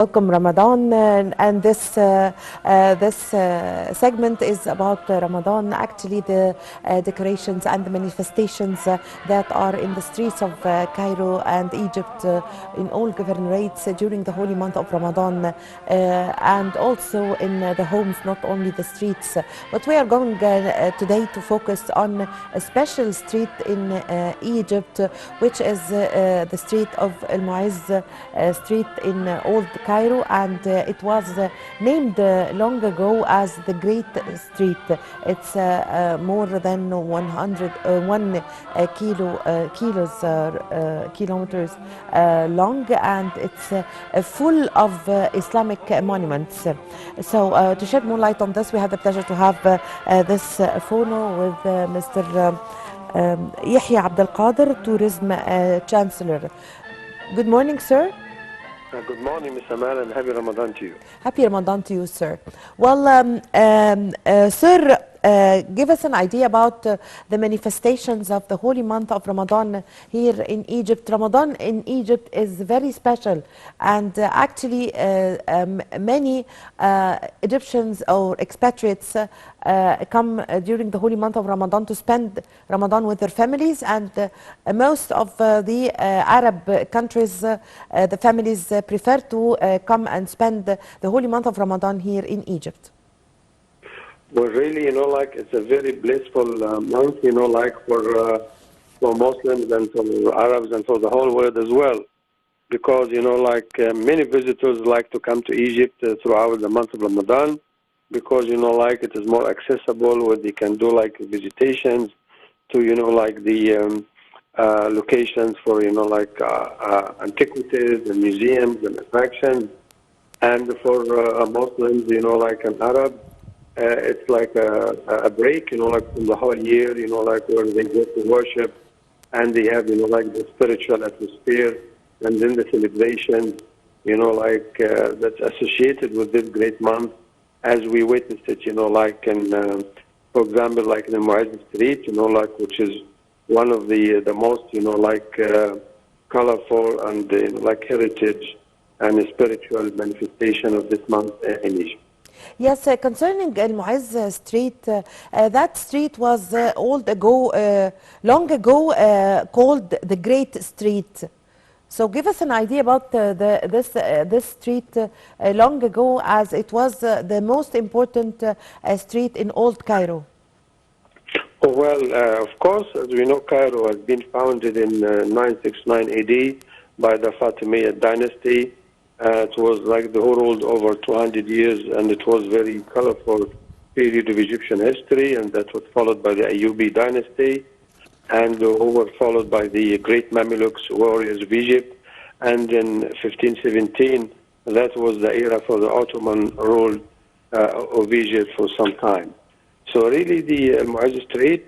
Welcome Ramadan, and this segment is about Ramadan. Actually, the decorations and the manifestations that are in the streets of Cairo and Egypt in all governorates during the holy month of Ramadan, and also in the homes, not only the streets. But we are going today to focus on a special street in Egypt, which is the street of El Muizz Street in Old Cairo, and it was named long ago as the Great Street. It's more than 101 kilometers long, and it's full of Islamic monuments. So to shed more light on this, we have the pleasure to have this photo with Mr. Yehia Abdel Kader, Tourism Chancellor. Good morning, sir. Good morning, Ms. Amal, and happy Ramadan to you. Happy Ramadan to you, sir. Well, sir, give us an idea about the manifestations of the holy month of Ramadan here in Egypt. Ramadan in Egypt is very special, and actually many Egyptians or expatriates come during the holy month of Ramadan to spend Ramadan with their families, and most of the Arab countries, the families prefer to come and spend the holy month of Ramadan here in Egypt. Well, really, it's a very blissful month, for Muslims and for Arabs and for the whole world as well. Because, many visitors like to come to Egypt throughout the month of Ramadan, because, it is more accessible, where they can do, visitations to, the locations for, antiquities and museums and attractions. And for Muslims, and Arabs, it's like a break, from the whole year, where they go to worship, and they have, the spiritual atmosphere, and then the celebration, that's associated with this great month, as we witnessed it, in, for example, like in the Muizz Street, which is one of the most, colorful and, heritage and spiritual manifestation of this month in Egypt. Yes, concerning Al Muizz Street, that street was long ago called the Great Street. So give us an idea about this street long ago, as it was the most important street in Old Cairo. Oh, well, of course, as we know, Cairo has been founded in 969 AD by the Fatimid dynasty. It was like the whole ruled over 200 years, and it was very colorful period of Egyptian history, and that was followed by the Ayyubi dynasty, and who were followed by the great Mamluks, warriors of Egypt. And in 1517, that was the era for the Ottoman rule of Egypt for some time. So really, the Al Muizz Street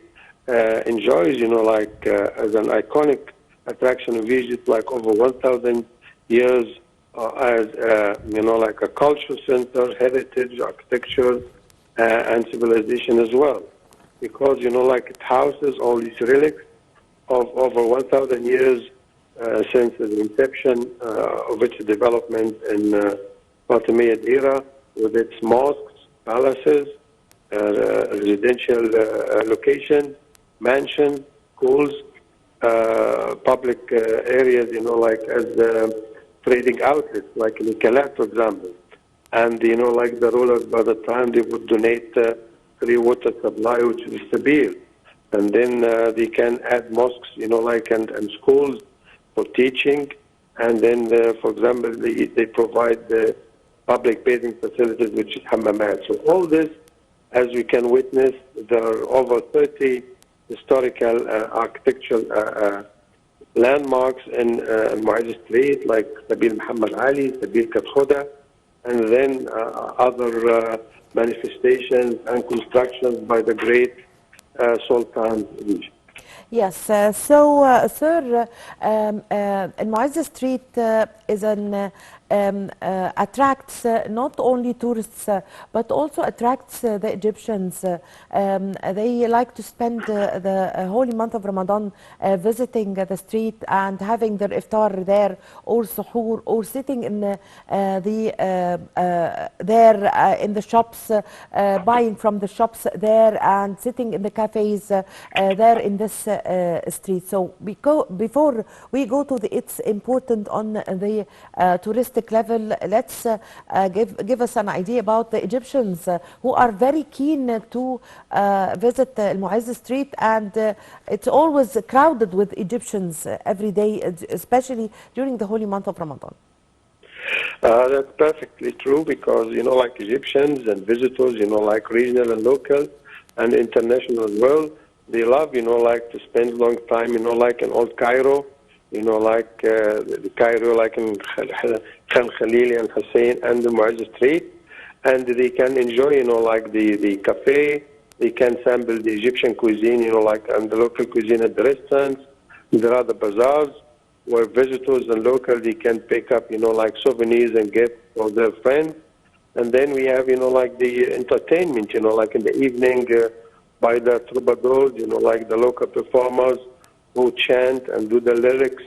enjoys, as an iconic attraction of Egypt, over 1,000 years. As a cultural center, heritage, architecture, and civilization as well. Because, it houses all these relics of over 1,000 years since the inception of its development in Fatimid era, with its mosques, palaces, residential locations, mansions, schools, public areas, as trading outlets, like in Kader, for example. And, the rulers, by the time, they would donate free water supply, which is Sabir. And then they can add mosques, and schools for teaching. And then, for example, they provide the public bathing facilities, which is Hammamat. So all this, as we can witness, there are over 30 historical architectural landmarks in Muizz Street, like Sabil Muhammad Ali, Sabil Katkhoda, and then other manifestations and constructions by the great sultans of Egypt. Yes, so, sir, Muizz Street is an attracts not only tourists but also attracts the Egyptians. They like to spend the holy month of Ramadan visiting the street and having their iftar there, or suhoor, or sitting in in the shops, buying from the shops there, and sitting in the cafes there in this street. So before we go to it's important on the touristic level, let's give us an idea about the Egyptians who are very keen to visit Al Mu'izz Street, and it's always crowded with Egyptians every day, especially during the holy month of Ramadan. That's perfectly true, because, like Egyptians and visitors, like regional and local and international as well, they love, like to spend long time, like in Old Cairo, like the Cairo, like in Khan Khalili and Hussein and the Mu'izz Street. And they can enjoy, like the cafe. They can sample the Egyptian cuisine, like, and the local cuisine at the restaurants. There are the bazaars where visitors and local, they can pick up, like souvenirs and gifts for their friends. And then we have, like the entertainment, like in the evening by the troubadours, like the local performers who chant and do the lyrics,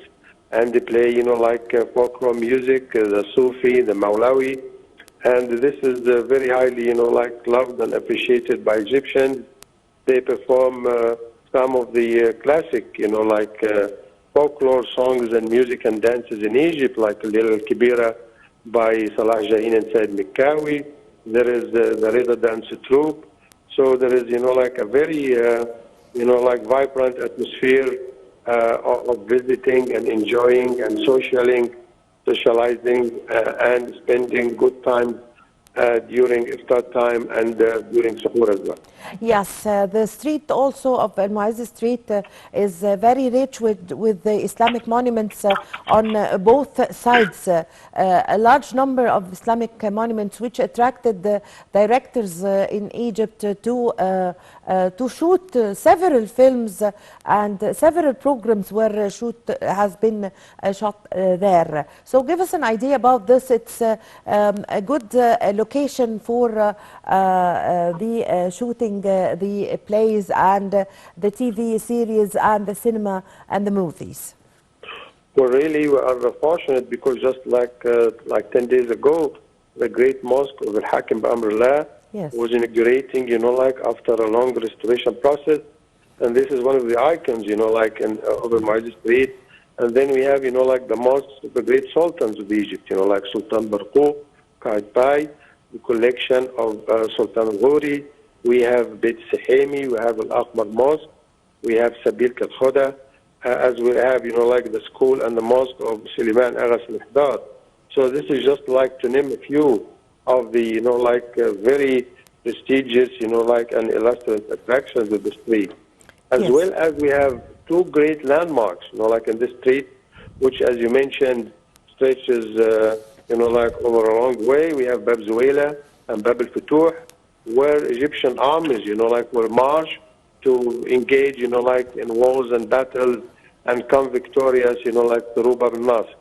and they play, like folklore music, the Sufi, the Maulawi. And this is very highly, like loved and appreciated by Egyptians. They perform some of the classic, like folklore songs and music and dances in Egypt, like Lil Al-Kibira by Salah Jahin and Said Mikawi. There is the Reda dance troupe. So there is, like a very, like vibrant atmosphere of visiting and enjoying and socializing and spending good time during iftar time and during suhoor as well. Yes, the street also of Al Mu'izz Street is very rich with the Islamic monuments on both sides. A large number of Islamic monuments which attracted the directors in Egypt to shoot several films, and several programs were has been shot there. So give us an idea about this. It's a good location for the shooting the plays and the TV series and the cinema and the movies. Well, really, we are fortunate, because just like 10 days ago, the great mosque of Al-Hakim Ba'amrullah was inaugurating, like after a long restoration process. And this is one of the icons, like in over Mu'izz Street. And then we have, like the mosques of the great sultans of Egypt, like Sultan Barqou, Qaitbay, the collection of Sultan Ghori. We have Beit Sahemi, we have Al-Aqmar Mosque, we have Sabil Kadkhoda, as we have, like the school and the mosque of Suleiman Aras al-Ihdar. So this is just like to name a few of the, like very prestigious, like and illustrious attractions of the street. As well as we have two great landmarks, like in this street, which, as you mentioned, stretches, like over a long way. We have Bab Zuwayla and Bab al-Futuh, where Egyptian armies, like were marched to engage, like in wars and battles and come victorious, like through Bab al-Nasr.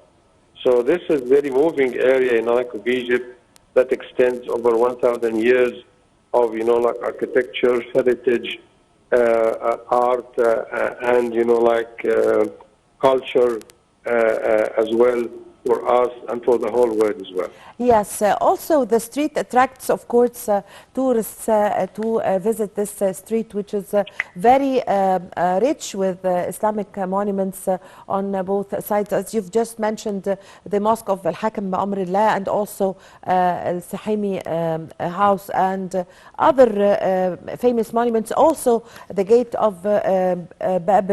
So this is very moving area, like of Egypt, that extends over 1,000 years of, like architecture, heritage, art, and, like culture as well for us and for the whole world as well. Yes, also the street attracts, of course, tourists to visit this street, which is very rich with Islamic monuments on both sides. As you've just mentioned, the Mosque of Al-Hakim Ba'amrullah, and also Al-Sahimi House, and other famous monuments. Also the gate of Bab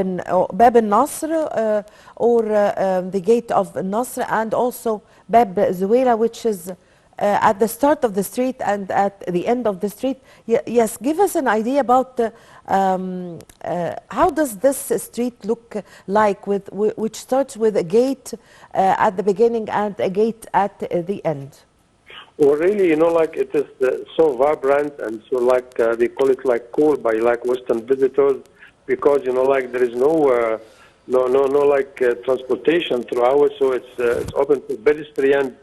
al-Nasr, or the gate of Nasr, and also Bab Zuwayla, which is at the start of the street and at the end of the street. Yes, give us an idea about how does this street look like, which starts with a gate at the beginning and a gate at the end? Well, really, like it is so vibrant, and so like they call it like cool by like Western visitors, because like there is no like transportation throughout, so it's open to pedestrians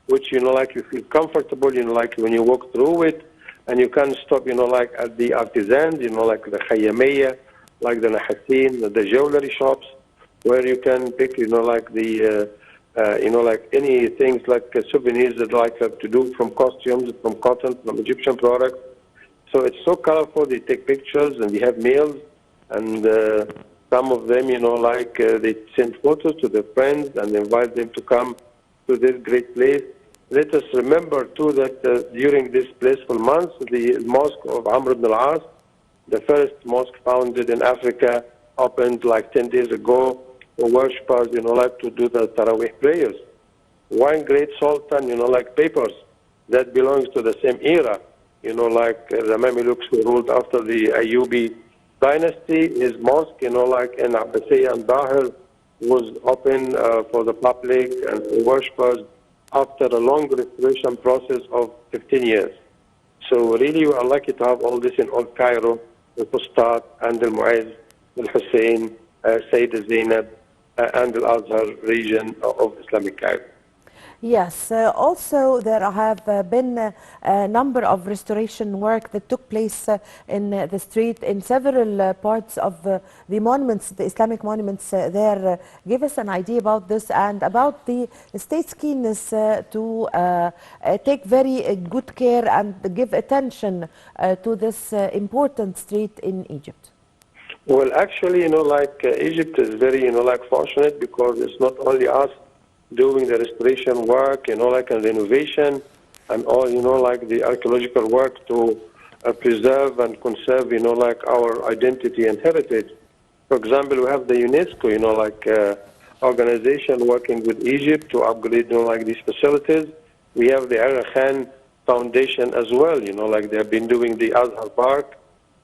which, like you feel comfortable, like when you walk through it, and you can stop, like at the artisans, like the Khayyamiyya, like the Nahatin, the jewelry shops, where you can pick, like the, like any things like souvenirs that like to do from costumes, from cotton, from Egyptian products. So it's so colorful. They take pictures and they have meals, and some of them, like they send photos to their friends and invite them to come to this great place. Let us remember too that during this blissful month, the mosque of Amr ibn al-As, the first mosque founded in Africa, opened like 10 days ago for worshippers, like to do the Taraweeh prayers. One great sultan, like papers that belongs to the same era, like the Mamluks who ruled after the Ayyubi dynasty. His mosque, like in Abbasiyya and Dahir, was open for the public and for worshippers after a long restoration process of 15 years. So really we are lucky to have all this in Old Cairo, the Fustat and the Mu'izz, the Hussein, Sayyidah Zainab, and the Azhar region of Islamic Cairo. Yes, also there have been a number of restoration work that took place in the street in several parts of the monuments, the Islamic monuments there. Give us an idea about this and about the state's keenness to take very good care and give attention to this important street in Egypt. Well, actually, like Egypt is very, like fortunate because it's not only us doing the restoration work, like and renovation and all, like the archaeological work to preserve and conserve, like our identity and heritage. For example, we have the UNESCO, like organization working with Egypt to upgrade, like these facilities. We have the Aga Khan Foundation as well, like they have been doing the Azhar Park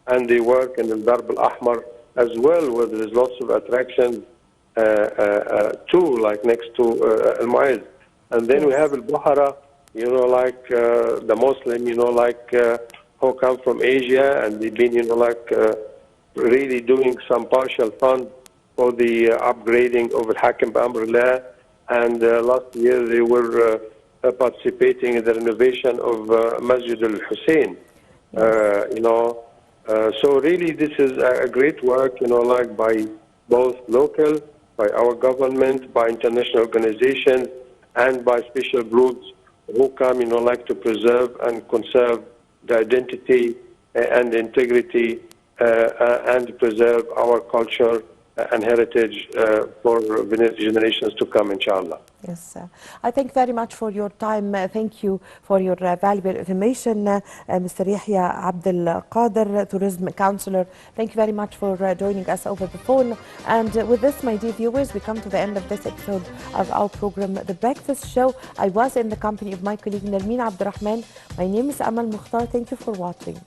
and they work in the Darb al-Ahmar as well, where there's lots of attractions too, like next to Al-Mu'izz. And then we have Al-Buhara, like the Muslim, like who come from Asia, and they've been, like really doing some partial fund for the upgrading of Al-Hakim Ba'amrillah. And last year they were participating in the renovation of Masjid Al-Hussein, so really this is a great work, like by both local, by our government, by international organizations, and by special groups who come, like to preserve and conserve the identity and integrity and preserve our culture and heritage for generations to come, inshallah. Yes, I thank very much for your time. Thank you for your valuable information, Mr. Yehia Abdel Kader, Tourism Counselor. Thank you very much for joining us over the phone. And with this, my dear viewers, we come to the end of this episode of our program, The Breakfast Show. I was in the company of my colleague Nermeen Abdurrahman. My name is Amal Mukhtar. Thank you for watching.